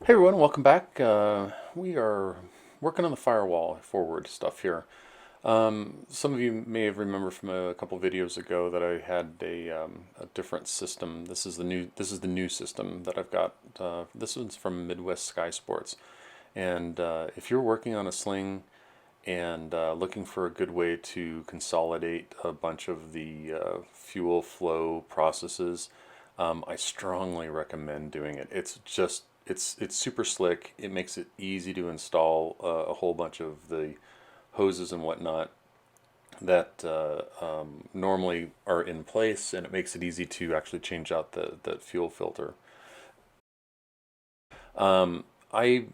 Hey everyone, welcome back. We are working on the firewall forward stuff here. Some of you may have remembered from a couple videos ago that I had a different system. This is the new system that I've got. This one's from Midwest Sky Sports. And if you're working on a sling and looking for a good way to consolidate a bunch of the fuel flow processes, I strongly recommend doing it. It's super slick. It makes it easy to install a whole bunch of the hoses and whatnot that normally are in place, and it makes it easy to actually change out the fuel filter. I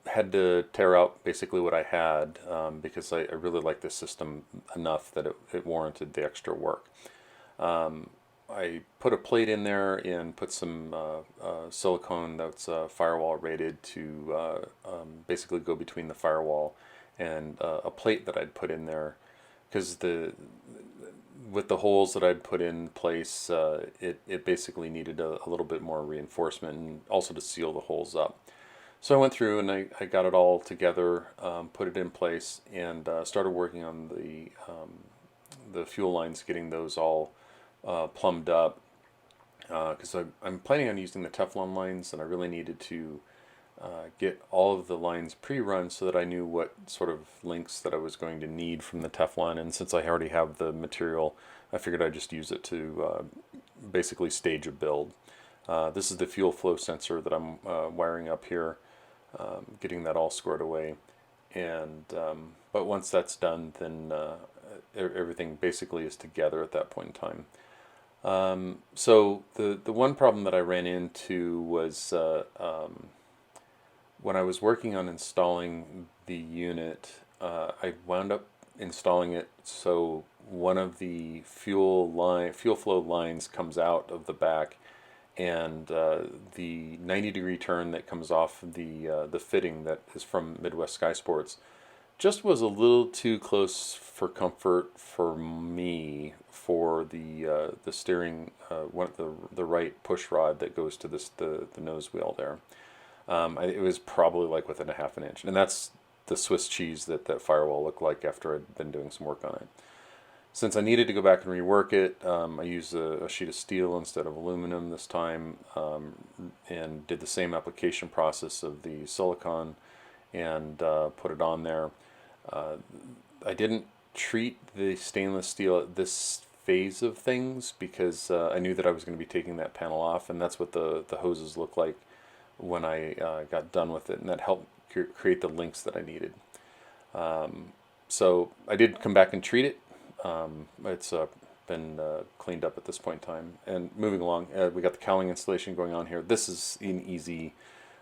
had to tear out basically what I had because I really like this system enough that it warranted the extra work. I put a plate in there and put some silicone that's firewall rated to basically go between the firewall and a plate that I'd put in there because the with the holes that I'd put in place, it basically needed a little bit more reinforcement and also to seal the holes up. So I went through and I got it all together, put it in place, and started working on the fuel lines, getting those all plumbed up. Because I'm planning on using the Teflon lines, and I really needed to get all of the lines pre-run so that I knew what sort of links that I was going to need from the Teflon. And since I already have the material, I figured I'd just use it to basically stage a build. This is the fuel flow sensor that I'm wiring up here, getting that all squared away. And but once that's done, then everything basically is together at that point in time. So the one problem that I ran into was when I was working on installing the unit, I wound up installing it so one of the fuel flow lines comes out of the back, and the 90-degree turn that comes off the fitting that is from Midwest Sky Sports just was a little too close for comfort for me for the steering the right push rod that goes to the nose wheel there. It was probably like within a half an inch, and that's the Swiss cheese that firewall looked like after I'd been doing some work on it. Since I needed to go back and rework it, I used a sheet of steel instead of aluminum this time, and did the same application process of the silicone and put it on there. Uh, I didn't treat the stainless steel at this phase of things because I knew that I was going to be taking that panel off, and that's what the hoses look like when I got done with it, and that helped create the links that I needed. So I did come back and treat it. It's been cleaned up at this point in time. And moving along, we got the cowling installation going on here. This is an easy,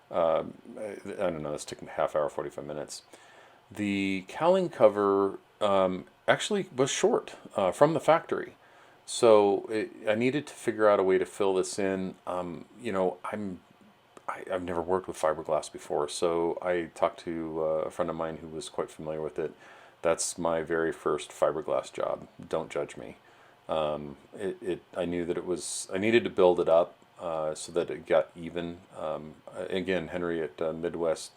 I don't know, this took me a half hour, 45 minutes. The cowling cover actually was short from the factory. So I needed to figure out a way to fill this in. I've never worked with fiberglass before, so I talked to a friend of mine who was quite familiar with it. That's my very first fiberglass job. Don't judge me. I knew that I needed to build it up so that it got even. Again, Henry at Midwest,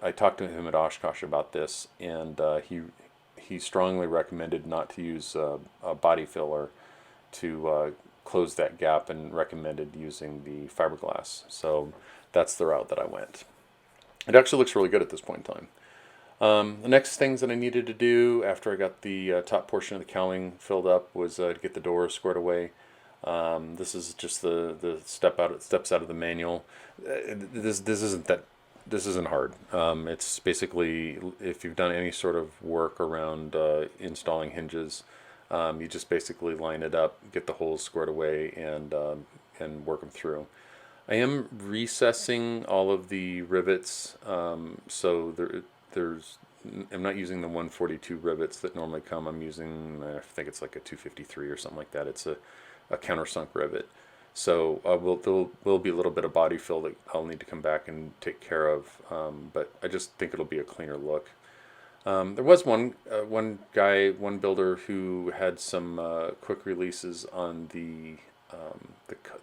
I talked to him at Oshkosh about this, and he strongly recommended not to use a body filler to close that gap, and recommended using the fiberglass. So that's the route that I went. It actually looks really good at this point in time. The next things that I needed to do after I got the top portion of the cowling filled up was to get the doors squared away. This is just the steps out of the manual. This isn't hard. It's basically if you've done any sort of work around installing hinges, you just basically line it up, get the holes squared away, and work them through. I am recessing all of the rivets, so there's I'm not using the 142 rivets that normally come. I'm using I think it's like a 253 or something like that. It's a countersunk rivet. So there will be a little bit of body fill that I'll need to come back and take care of, but I just think it'll be a cleaner look. There was one builder who had some quick releases on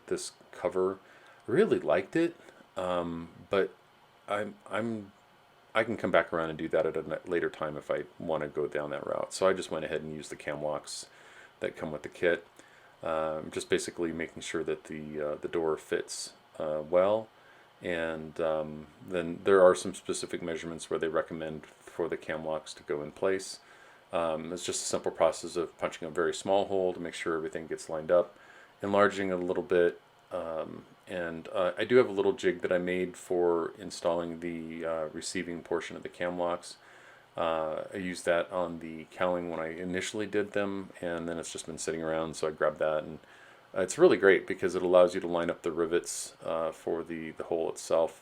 this cover. Really liked it. But I'm I can come back around and do that at a later time if I want to go down that route. So I just went ahead and used the cam locks that come with the kit. Just basically making sure that the door fits well, and then there are some specific measurements where they recommend for the cam locks to go in place. It's just a simple process of punching a very small hole to make sure everything gets lined up, enlarging it a little bit, and I do have a little jig that I made for installing the receiving portion of the cam locks. I used that on the cowling when I initially did them, and then it's just been sitting around, so I grabbed that, and it's really great because it allows you to line up the rivets for the hole itself,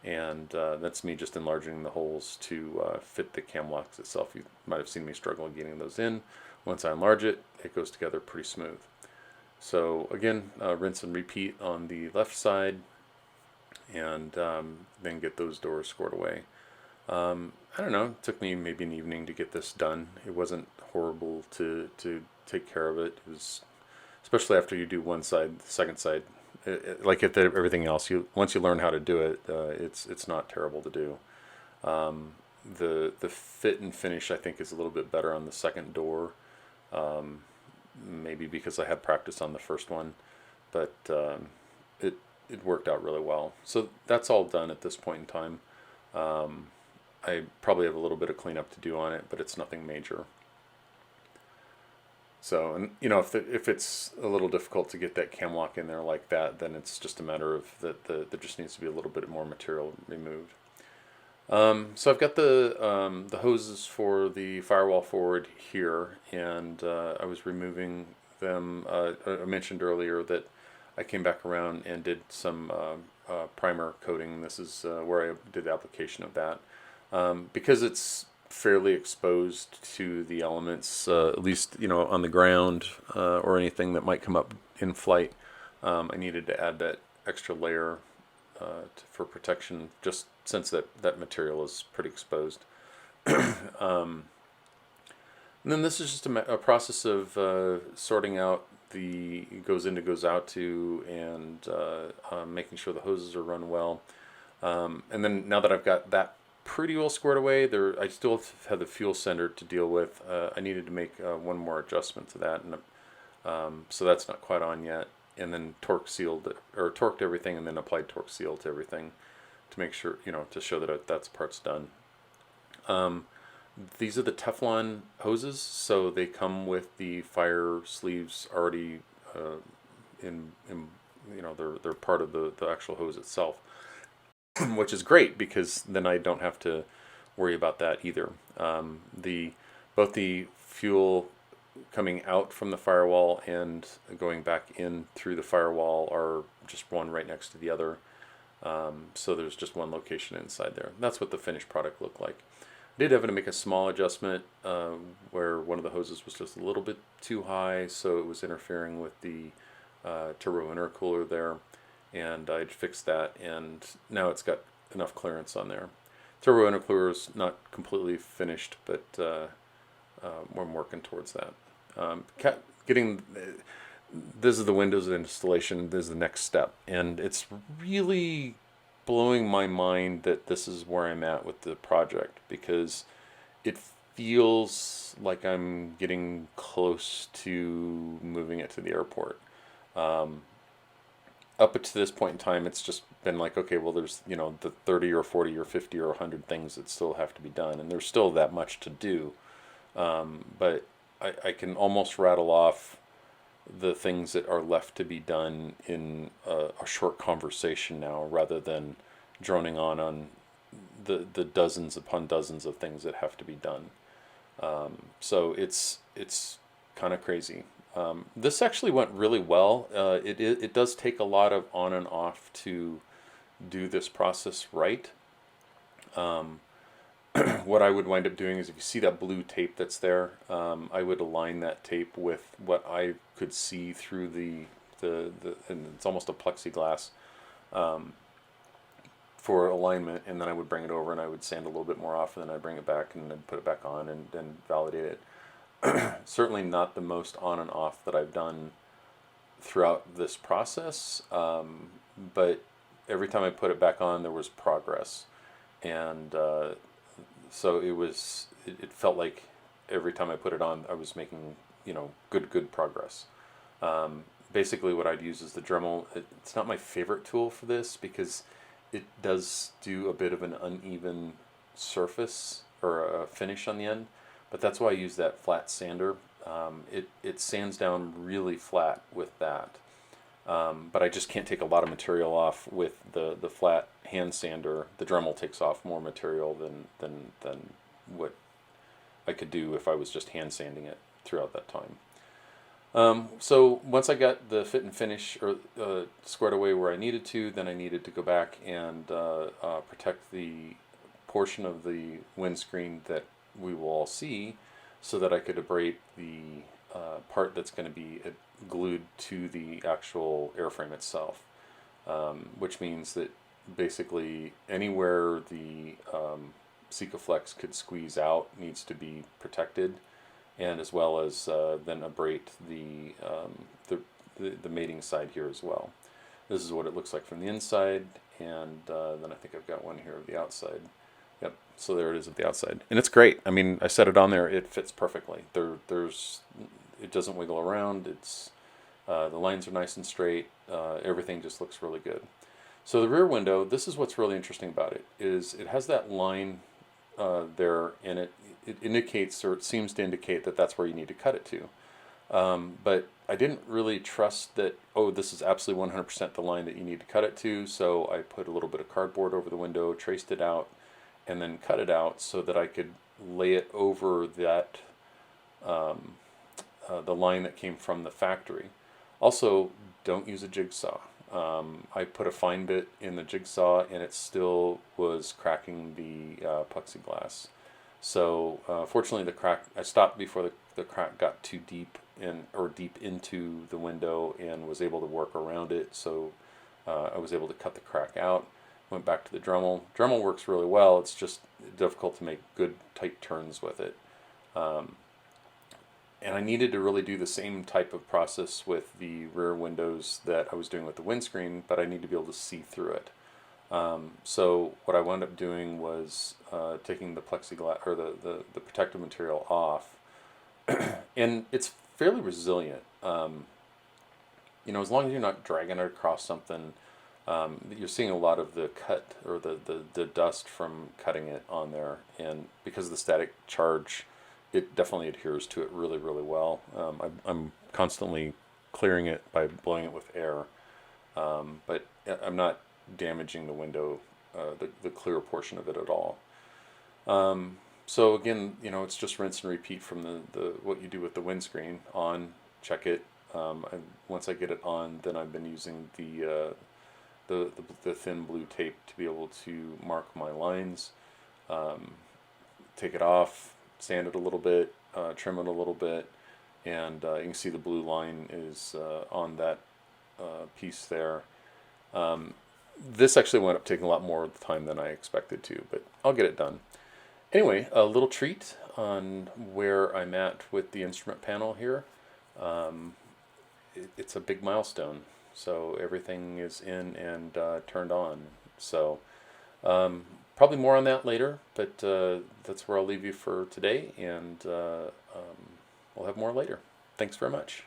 and that's me just enlarging the holes to fit the cam locks itself. You might have seen me struggle getting those in. Once I enlarge it, it goes together pretty smooth. So again, rinse and repeat on the left side, and then get those doors scored away. I don't know, it took me maybe an evening to get this done. It wasn't horrible to take care of it. It was, especially after you do one side, the second side, like if everything else, you once you learn how to do it, it's not terrible to do. The fit and finish I think is a little bit better on the second door, maybe because I had practice on the first one, but it it worked out really well. So that's all done at this point in time. I probably have a little bit of cleanup to do on it, but it's nothing major. So, and you know, if it's a little difficult to get that cam lock in there like that, then it's just a matter of that there just needs to be a little bit more material removed. So I've got the hoses for the firewall forward here, and I was removing them. I mentioned earlier that I came back around and did some primer coating. This is where I did the application of that. Because it's fairly exposed to the elements, at least you know on the ground or anything that might come up in flight. I needed to add that extra layer for protection, just since that material is pretty exposed. And then this is just a process of sorting out the goes in to goes out to, and making sure the hoses are run well. And then now that I've got that pretty well squared away, I still have the fuel sender to deal with. I needed to make one more adjustment to that, and so that's not quite on yet. And then torqued everything, and then applied torque seal to everything to make sure, you know, to show that that's part's done. These are the Teflon hoses, so they come with the fire sleeves already in you know, they're part of the actual hose itself, which is great because then I don't have to worry about that either. The both the fuel coming out from the firewall and going back in through the firewall are just one right next to the other. So there's just one location inside there. That's what the finished product looked like. I did have to make a small adjustment where one of the hoses was just a little bit too high, so it was interfering with the turbo intercooler there, and I'd fixed that, and now it's got enough clearance on there. Turbo intercooler is not completely finished, but I'm working towards that. Getting this is the Windows installation. This is the next step, and it's really blowing my mind that this is where I'm at with the project, because it feels like I'm getting close to moving it to the airport. Up to this point in time, it's just been like, okay, well, there's, you know, the 30 or 40 or 50 or 100 things that still have to be done, and there's still that much to do. But I can almost rattle off the things that are left to be done in a short conversation now, rather than droning on the dozens upon dozens of things that have to be done. So it's kind of crazy. This actually went really well. It does take a lot of on and off to do this process right. What I would wind up doing is, if you see that blue tape that's there, I would align that tape with what I could see through and it's almost a plexiglass for alignment, and then I would bring it over and I would sand a little bit more off, and then I'd bring it back and then put it back on and validate it. Certainly not the most on and off that I've done throughout this process, but every time I put it back on, there was progress, and so it felt like every time I put it on, I was making, good progress. Basically, what I'd use is the Dremel. It's not my favorite tool for this because it does do a bit of an uneven surface or a finish on the end, but that's why I use that flat sander. It sands down really flat with that, but I just can't take a lot of material off with the flat hand sander. The Dremel takes off more material than what I could do if I was just hand sanding it throughout that time. So once I got the fit and finish or squared away where I needed to, then I needed to go back and protect the portion of the windscreen that we will all see, so that I could abrade the part that's going to be glued to the actual airframe itself, which means that basically anywhere the Sikaflex could squeeze out needs to be protected, and as well as then abrade the mating side here as well. This is what it looks like from the inside, and then I think I've got one here of the outside. Yep, so there it is at the outside, and it's great. I mean, I set it on there; it fits perfectly. It doesn't wiggle around. The lines are nice and straight. Everything just looks really good. So the rear window, this is what's really interesting about it, is it has that line there, and it indicates, or it seems to indicate, that that's where you need to cut it to. But I didn't really trust that, oh, this is absolutely 100% the line that you need to cut it to, so I put a little bit of cardboard over the window, traced it out, and then cut it out so that I could lay it over that the line that came from the factory. Also, don't use a jigsaw. I put a fine bit in the jigsaw, and it still was cracking the plexiglass. So fortunately, the crack, I stopped before the crack got too deep deep into the window, and was able to work around it. So I was able to cut the crack out. Went back to the Dremel. Dremel works really well. It's just difficult to make good tight turns with it. And I needed to really do the same type of process with the rear windows that I was doing with the windscreen, but I need to be able to see through it. So what I wound up doing was taking the plexiglass, or the protective material off, and it's fairly resilient. As long as you're not dragging it across something, you're seeing a lot of the cut, or the dust from cutting it on there, and because of the static charge, it definitely adheres to it really, really well. I'm constantly clearing it by blowing it with air, but I'm not damaging the window, the clear portion of it at all. So again, it's just rinse and repeat from the what you do with the windscreen. On, check it. Once I get it on, then I've been using the thin blue tape to be able to mark my lines. Take it off, sand it a little bit, trim it a little bit, and you can see the blue line is on that piece there. This actually wound up taking a lot more time than I expected to, but I'll get it done. Anyway, a little treat on where I'm at with the instrument panel here. It's a big milestone. So everything is in and turned on. So probably more on that later, but that's where I'll leave you for today, and we'll have more later. Thanks very much.